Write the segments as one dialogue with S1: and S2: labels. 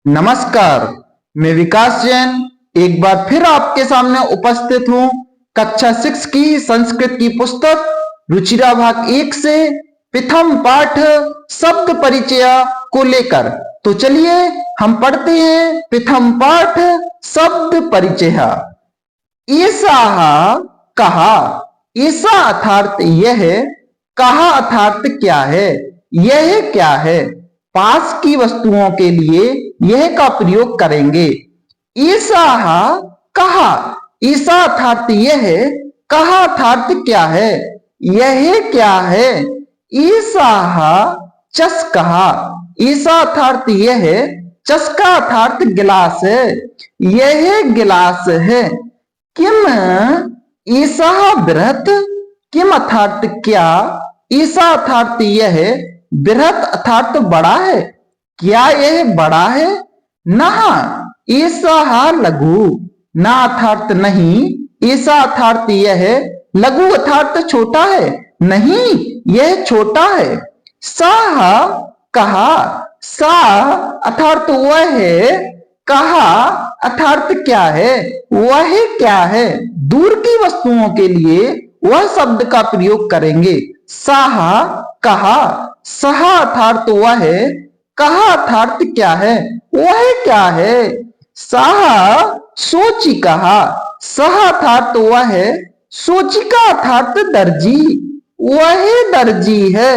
S1: नमस्कार, मैं विकास जैन एक बार फिर आपके सामने उपस्थित हूँ कक्षा 6 की संस्कृत की पुस्तक रुचिरा भाग 1 से प्रथम पाठ शब्द परिचय को लेकर। तो चलिए हम पढ़ते हैं प्रथम पाठ शब्द परिचय। ऐसा कहा, ऐसा अर्थात यह, कहा अर्थात क्या है, यह क्या है। पास की वस्तुओं के लिए यह का प्रयोग करेंगे। ऐसा कहा, ऐसा अर्थात यह, कहा अर्थात क्या है, यह क्या है। ऐसा चस कहा, ऐसा अर्थात यह, चस्का अर्थात गिलास है, यह गिलास है। किम ऐसा बृहत, किम अर्थात क्या, ऐसा अर्थात यह, बृहत अर्थात बड़ा है, क्या यह बड़ा है। ना ऐसा लघु, ना अर्थात नहीं, ऐसा अर्थात यह, लघु अर्थात छोटा है, नहीं यह छोटा है। सा कहा, सा अर्थात वह है, कहा अर्थात क्या है, वह क्या है। दूर की वस्तुओं के लिए वह शब्द का प्रयोग करेंगे। साह कहा, सहा अर्थात वह है, कहा अर्थात क्या है, वह क्या है। साह सोची कहा, सह अर्थात वह है, सोचिका अर्थात दर्जी, वह दर्जी है।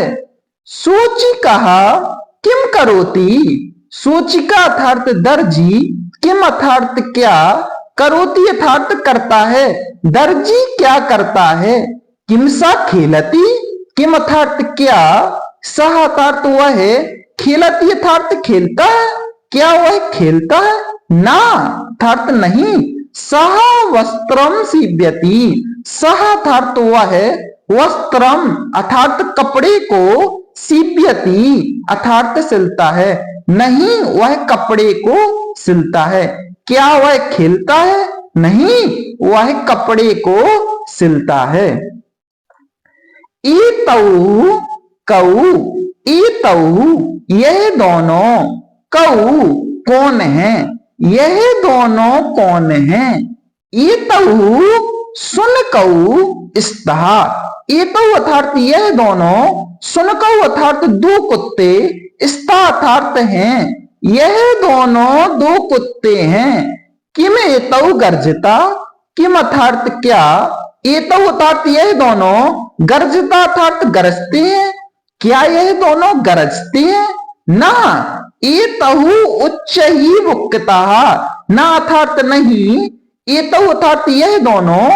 S1: सोची कहा, किम करोती, सोचिका अर्थात दर्जी, किम अर्थात क्या, करोती अर्थात करता है, दर्जी क्या करता है। किम सा खेलती, किम अर्थात क्या, सह अर्थात वह है, खेलती अर्थात खेलता है, क्या वह खेलता है। ना अर्थात नहीं। सह वस्त्रम सीव्यति, सह अर्थात वह है, वस्त्रम अर्थात कपड़े को, सीव्यति अर्थात सिलता है, नहीं वह कपड़े को सिलता है। क्या वह खेलता है, नहीं वह कपड़े को सिलता है। ईतऊ कऊ, ईतऊ यह दोनों, कऊ कौन है, यह दोनों कौन है। ईतऊ सुन कऊ स्तहा, ईतऊ अर्थात यह दोनों, सुन कऊ अर्थात दो कुत्ते, स्था अर्थात हैं, यह दोनों दो कुत्ते हैं। किम एतऊ गर्जता, किम अर्थात क्या, एतऊ अर्थात यह दोनों, गर्जता अर्थात गरजते हैं, क्या यह दोनों गरजते हैं। ना एतहु उच्च ही वुक्ता, ना अर्थात नहीं, एतहु अर्थात यह दोनों,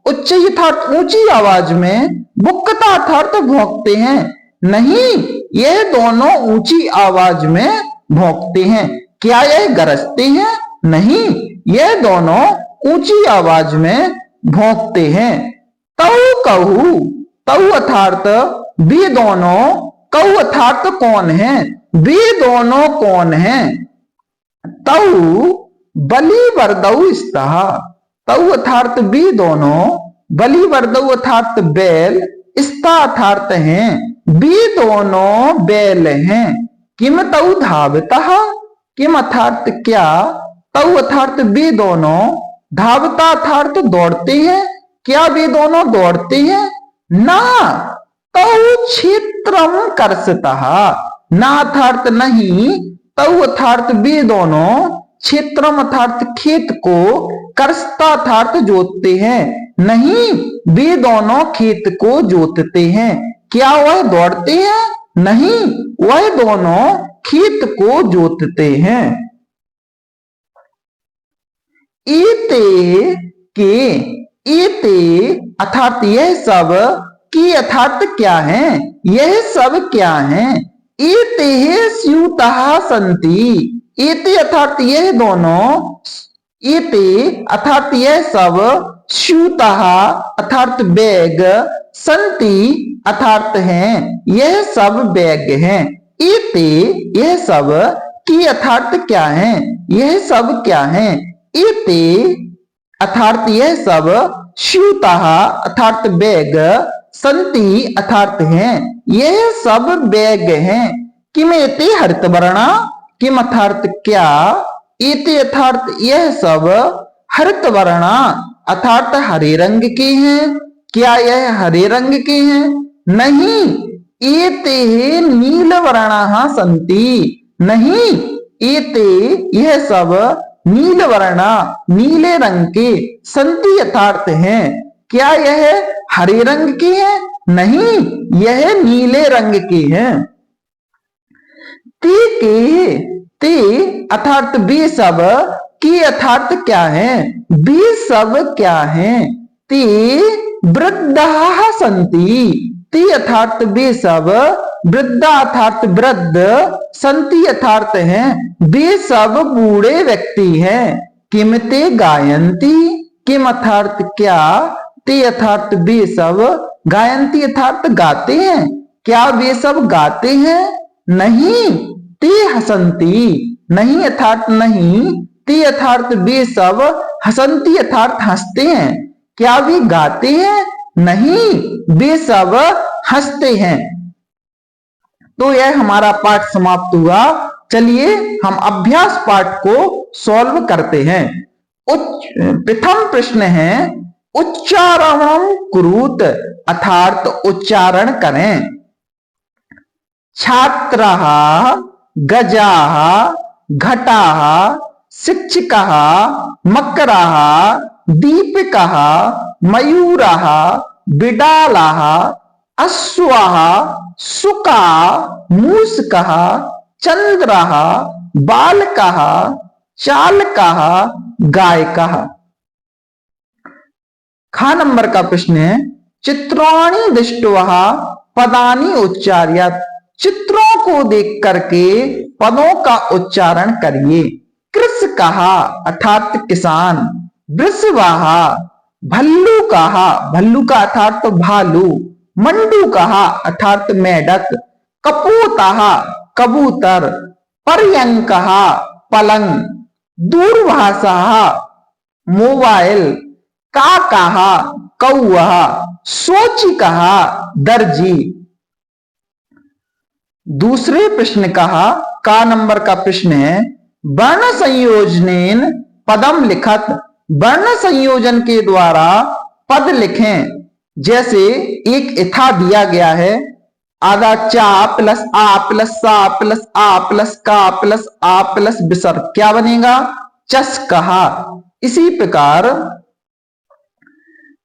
S1: उच्च अर्थात ऊंची आवाज में, वुक्ता अर्थात भौंकते हैं, नहीं यह दोनों ऊंची आवाज में भौंकते हैं। क्या यह गरजते हैं, नहीं यह दोनों ऊंची आवाज में भौंकते हैं। तऊ कहू, तऊ अर्थात वे दोनों, कऊ अर्थात कौन है, वे दोनों कौन है। तऊ बलि वरदऊ स्तः, तऊ अर्थात वे दोनों, बलि वरदऊ अर्थात बैल, स्था अर्थात हैं, वे दोनों बैल हैं। किम तऊ धावतः, किम अर्थात क्या, तऊ अर्थात वे दोनों, धावता अर्थात दौड़ते हैं, क्या वे दोनों दौड़ते हैं। ना तऊ क्षेत्रम कर्षतः, ना अर्थात नहीं, तऊ अर्थात वे दोनों, क्षेत्रम अर्थात खेत को, कर्षता अर्थात जोतते हैं, नहीं वे दोनों खेत को जोतते हैं। क्या वह दौड़ते हैं, नहीं वह दोनों खेत को जोतते हैं। ईते के, ईते अर्थात यह सब, की अर्थात क्या है, यह सब क्या है। ईते स्यूतः संति, ईते अर्थात यह दोनों, ईते अर्थात यह सब, स्यूतः अर्थात बैग, संति अर्थात हैं, यह सब बैग हैं। ईते यह सब, की अर्थात क्या है, यह सब क्या है। ईते अर्थात यह सब, स्यूतः अर्थात बैग, संति अर्थात हैं, यह सब बैग हैं। किमेते हरित वर्णा, किम अर्थात क्या, एते अर्थात यह सब, हरित वर्णा अर्थात हरे रंग के हैं, क्या यह हरे रंग के हैं, नहीं, एते नील वर्णा संति, नहीं, एते यह सब नील वर्णा नीले रंग के, संति यथार्थ हैं, क्या यह हरे रंग के हैं, नहीं, यह नीले रंग के हैं। ते के, ते अर्थात वे सब, के अर्थात क्या है, वे सब क्या हैं, ते वृद्धाः सन्ति, ते अर्थात वे सब, वृद्धा अर्थात वृद्ध, संति अर्थात हैं, वे सब बूढ़े व्यक्ति हैं। किम ते गायंती, किम अर्थात क्या, ते अर्थात वे सब, गायंती अर्थात गाते हैं, क्या वे सब गाते हैं, नहीं, ते हसंती, नहीं अर्थात नहीं, ते अर्थात वे सब, हसंती अर्थात हंसते हैं, क्या वे गाते हैं, नहीं, वे सब हंसते हैं। तो यह हमारा पाठ समाप्त हुआ। चलिए हम अभ्यास पाठ को सॉल्व करते हैं। प्रथम प्रश्न है, उच्चारणं कुरुत अर्थात उच्चारण करें। छात्राः, गजाः, घटाः, शिक्षकाः, मकराः, दीपकाः, मयूराः, बिडालाः, अश्वाः, शुकाः, मूषकाः, चंद्राः, बालकाः, चालकाः, गायकाः। खा नंबर का प्रश्न है, चित्राणि दृष्ट्वा पदानि उच्चार्यात्, चित्रों को देख करके पदों का उच्चारण करिए। कृषकाः अर्थात किसान, वृषभाः भल्लुकाः, भल्लू का अर्थात भालू, मंडूकाः अर्थात मेढक, कपोताः कबूतर, पर्यंकाः पलंग, दूरभाषाः मोबाइल, काकाः कौआ, सोचिकाः दर्जी। दूसरे प्रश्न का नंबर का प्रश्न है, वर्ण संयोजनेन पदम लिखत, वर्ण संयोजन के द्वारा पद लिखें। जैसे एक इथा दिया गया है, आधा चा प्लस आ प्लस सा प्लस आ प्लस का प्लस आ प्लस विसर्ग, क्या बनेगा, चस कहा। इसी प्रकार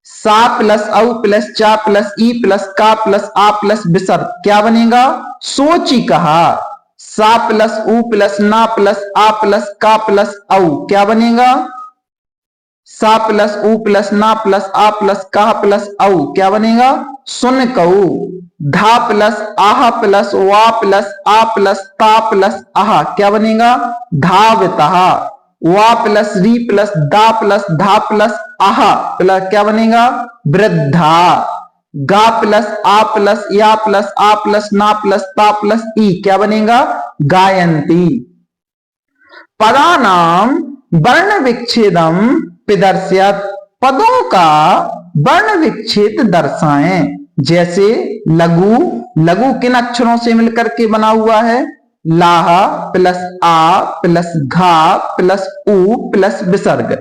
S1: सा प्लस औ प्लस चा प्लस ई प्लस का प्लस आ प्लस विसर्ग, क्या बनेगा, सोची कहा। सा प्लस उ प्लस ना प्लस आ प्लस का प्लस औ, क्या बनेगा, सा प्लस उ प्लस ना प्लस आ प्लस का प्लस औ, क्या बनेगा, सुन कऊ। धा प्लस आह प्लस वा प्लस आ प्लस ता प्लस आह, क्या बनेगा, धावतः। वा प्लस री प्लस दा प्लस धा प्लस आह प्लस, क्या बनेगा, वृद्धा। गा प्लस आ प्लस या प्लस आ प्लस ना प्लस ता प्लस ई, क्या बनेगा, गायंती। पदानाम वर्ण विच्छेदम प्रदर्शयत, पदों का वर्ण विच्छेद दर्शाएं। जैसे लघु, लघु किन अक्षरों से मिलकर के बना हुआ है, लाह प्लस आ प्लस घा प्लस उ प्लस विसर्ग।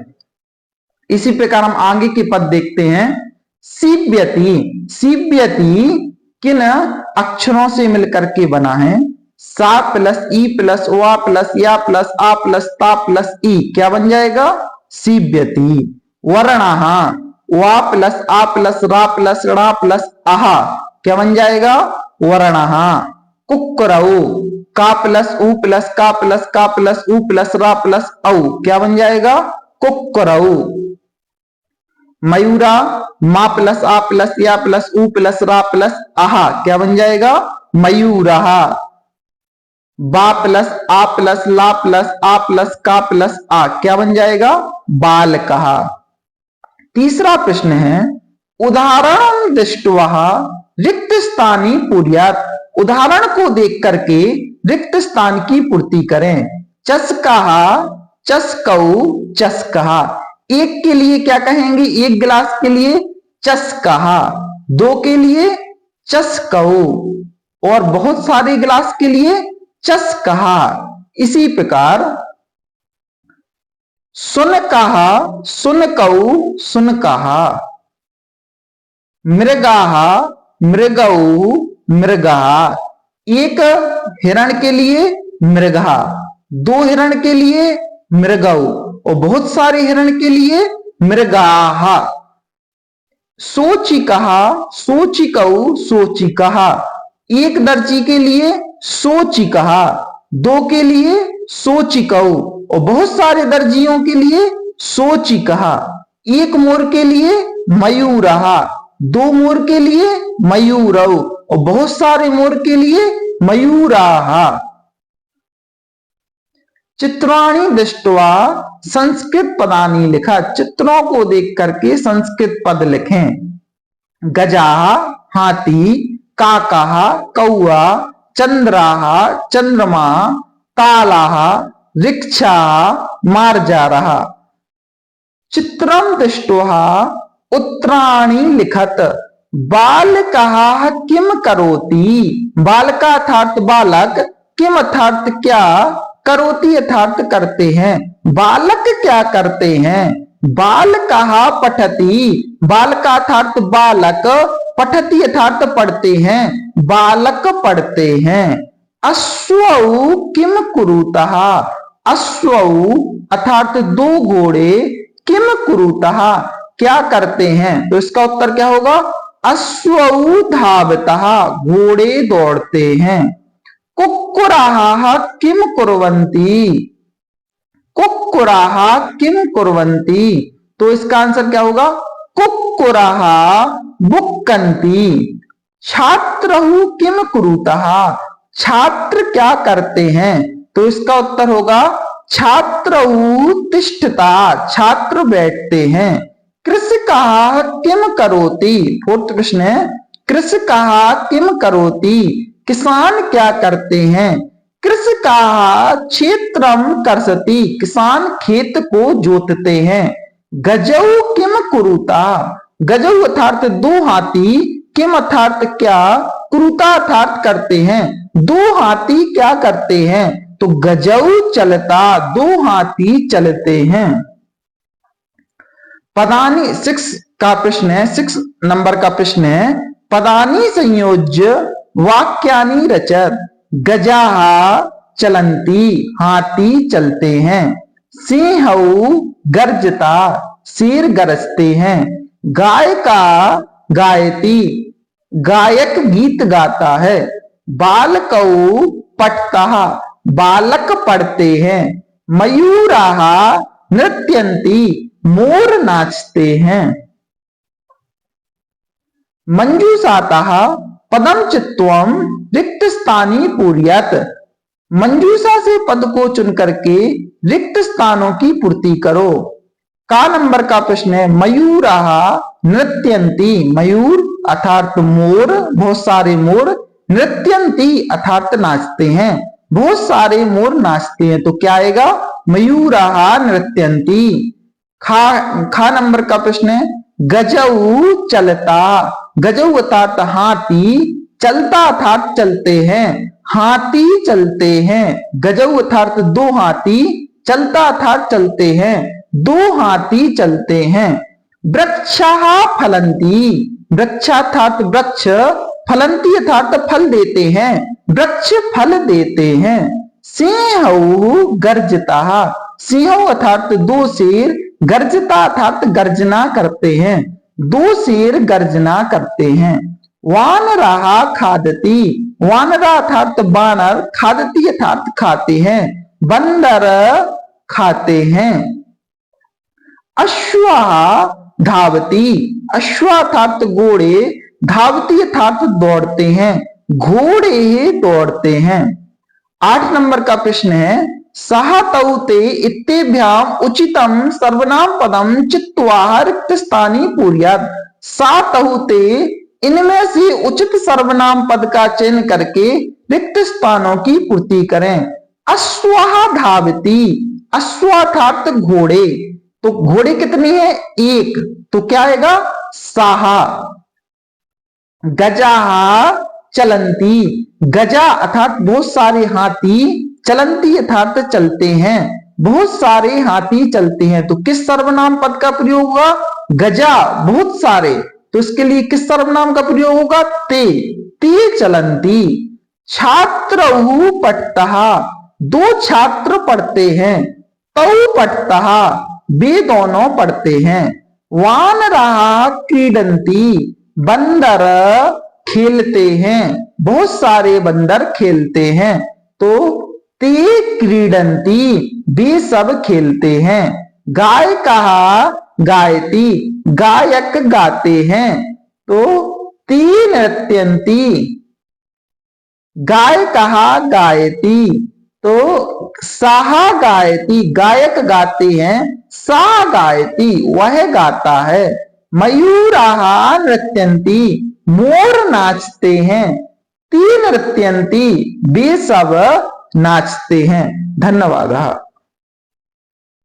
S1: इसी प्रकार हम आगे के पद देखते हैं। सीव्यति, सीव्यति किन अक्षरों से मिलकर के बना है, सा प्लस ई प्लस वा प्लस या प्लस आ प्लस ता प्लस ई, क्या बन जाएगा, सीव्यति। वर्णाः, वा प्लस आ प्लस रा प्लस ड़ा प्लस आहा, क्या बन जाएगा, वर्णाः। कुक्कुरौ, का प्लस उ प्लस का प्लस का प्लस उ प्लस रा प्लस औ, क्या बन जाएगा, कुक्कुरौ। मयूरा, मा प्लस आ प्लस या प्लस उ प्लस रा प्लस आहा, क्या बन जाएगा, मयूरः। बा प्लस आ प्लस ला प्लस आ प्लस का प्लस आ, क्या बन जाएगा, बालकः। तीसरा प्रश्न है, उदाहरण दृष्ट्वा रिक्त स्थानी पूर्यात्, उदाहरण को देख करके रिक्त स्थान की पूर्ति करें। चस्काः चस्कौ चस्कः, एक के लिए क्या कहेंगे, एक गिलास के लिए चस्काः, दो के लिए चस्कौ, और बहुत सारे गिलास के लिए चस्कः, इसी प्रकार सुन कहा, सुन कऊ, सुन कहा, मृगाह, मृगऊ, मृगा। एक हिरण के लिए मृगा, दो हिरण के लिए मृगऊ और बहुत सारे हिरण के लिए मृगाह। सोचिकहा, सोचिकऊ, सोचिकहा। एक दर्जी के लिए सोचिकहा, दो के लिए सोचिकऊ और बहुत सारे दर्जियों के लिए सोचिकहा। एक मोर के लिए मयूरहा, दो मोर के लिए मयूरऊ और बहुत सारे मोर के लिए मयूराहा। चित्राणि दृष्ट्वा संस्कृत पदानि लिखा, चित्रों को देख करके संस्कृत पद लिखें। गजा, हाथी, काका, कौआ, चंद्राह, चंद्रमा, तालाह, रिक्षा, मार्जारः। चित्रं दृष्ट्वा उत्तराणि लिखत। बालकः किम करोति, बालका अर्थात बालक, किम अर्थात क्या, करोति अर्थात करते हैं, बालक क्या करते हैं। बालकः पठति, बालका अर्थात बालक, पठति अर्थात पढ़ते हैं, बालक पढ़ते हैं। अश्वौ किम कुरुतः, अश्वौ अर्थात दो घोड़े, किम कुरुतः क्या करते हैं, तो इसका उत्तर क्या होगा, अश्वौ धावतः घोड़े दौड़ते हैं। कुक्कुराः किम कुर्वन्ति, कुक्कुराः किम कुर्वन्ति, तो इसका आंसर क्या होगा, कुक्कुराः बुक्कन्ति। छात्रौ किम कुरुतः, छात्र क्या करते हैं, तो इसका उत्तर होगा छात्रौ तिष्ठता, छात्र बैठते हैं। कृषकः किम करोति, फोर्थ प्रश्न है, कृषकः किम करोति, किसान क्या करते हैं। कृषकः क्षेत्रम कर्षति, किसान खेत को जोतते हैं। गजौ किम कुरुता, गजौ अर्थात दो हाथी, किम अर्थात क्या, कुरुता अर्थात करते हैं, दो हाथी क्या करते हैं, तो गजौ चलता, दो हाथी चलते हैं। पदानि 6 का प्रश्न है, 6 नंबर का प्रश्न है। पदानि संयोज्य वाक्यानि रचत। गजाः चलन्ति, हाथी चलते हैं। सिंहौ गर्जता, शेर गरजते हैं। गायका गायति, गायक गीत गाता है। बालकौ पठतः, बालक पढ़ते हैं। मयूराः नृत्यन्ति, मोर नाचते हैं। मंजूषातः पदम चित्वम रिक्त स्थानी पूर्यत। मंजूषा से पद को चुन करके रिक्त स्थानों की पूर्ति करो। का नंबर का प्रश्न है, मयूराः नृत्यन्ति, मयूर अर्थात मोर, बहुत सारे मोर, नृत्यन्ति अर्थात नाचते हैं, बहुत सारे मोर नाचते हैं, तो क्या आएगा, मयूराः नृत्यन्ति। खा नंबर का प्रश्न है, गजौ चलता, गजौ अर्थात हाथी, चलता अर्थात चलते हैं, हाथी चलते हैं। गजौ अर्थात दो हाथी, चलता अर्थात चलते हैं, दो हाथी चलते हैं। वृक्षाः फलन्ति, वृक्षार्थात वृक्ष, फलन्ति अर्थात फल देते हैं, वृक्ष फल देते हैं। सिंहौ गर्जतः, सिंहौ अर्थात दो शेर, गर्जता अर्थात गर्जना करते हैं, दो शेर गर्जना करते हैं। वानराः खादति, वानरा अर्थात बानर, खादति अर्थात खाते हैं, बंदर खाते हैं। अश्वाः धावति, अश्व अर्थात घोड़े, धावती अर्थात दौड़ते हैं, घोड़े दौड़ते हैं। 8 नंबर का प्रश्न है, सह तौ ते इत्तेभ्याम उचितम सर्वनाम पदम चित्वा रिक्त स्थानी पूर्यात्। सा तौ ते, इनमें से उचित सर्वनाम पद का चयन करके रिक्त स्थानों की पूर्ति करें। अश्वाः धावति, अश्व अर्थात घोड़े, तो घोड़े कितने हैं, एक, तो क्या आएगा, साहा। गजाः चलन्ति, गजा अर्थात बहुत सारे हाथी चलंती यथार्थ चलते हैं, बहुत सारे हाथी चलते हैं। तो किस सर्वनाम पद का प्रयोग होगा? गजा, बहुत सारे, तो इसके लिए किस सर्वनाम का प्रयोग होगा? ते चलंती। छात्रौ पठतः, दो छात्र पढ़ते हैं। तौ पठतः, वे दोनों पढ़ते हैं। वानराः क्रीडन्ति, बंदर खेलते हैं, बहुत सारे बंदर खेलते हैं। तो ते क्रीडन्ति, वे सब खेलते हैं। गायकः गायति, गायक गाते हैं। तो ते नृत्यन्ति, गायकः गायति, तो सः गायति, गायक गाते हैं, सा गायति, वह गाता है। मयूराः नृत्यन्ति, मोर नाचते हैं। ते नृत्यन्ति, वे सब नाचते हैं। धन्यवाद।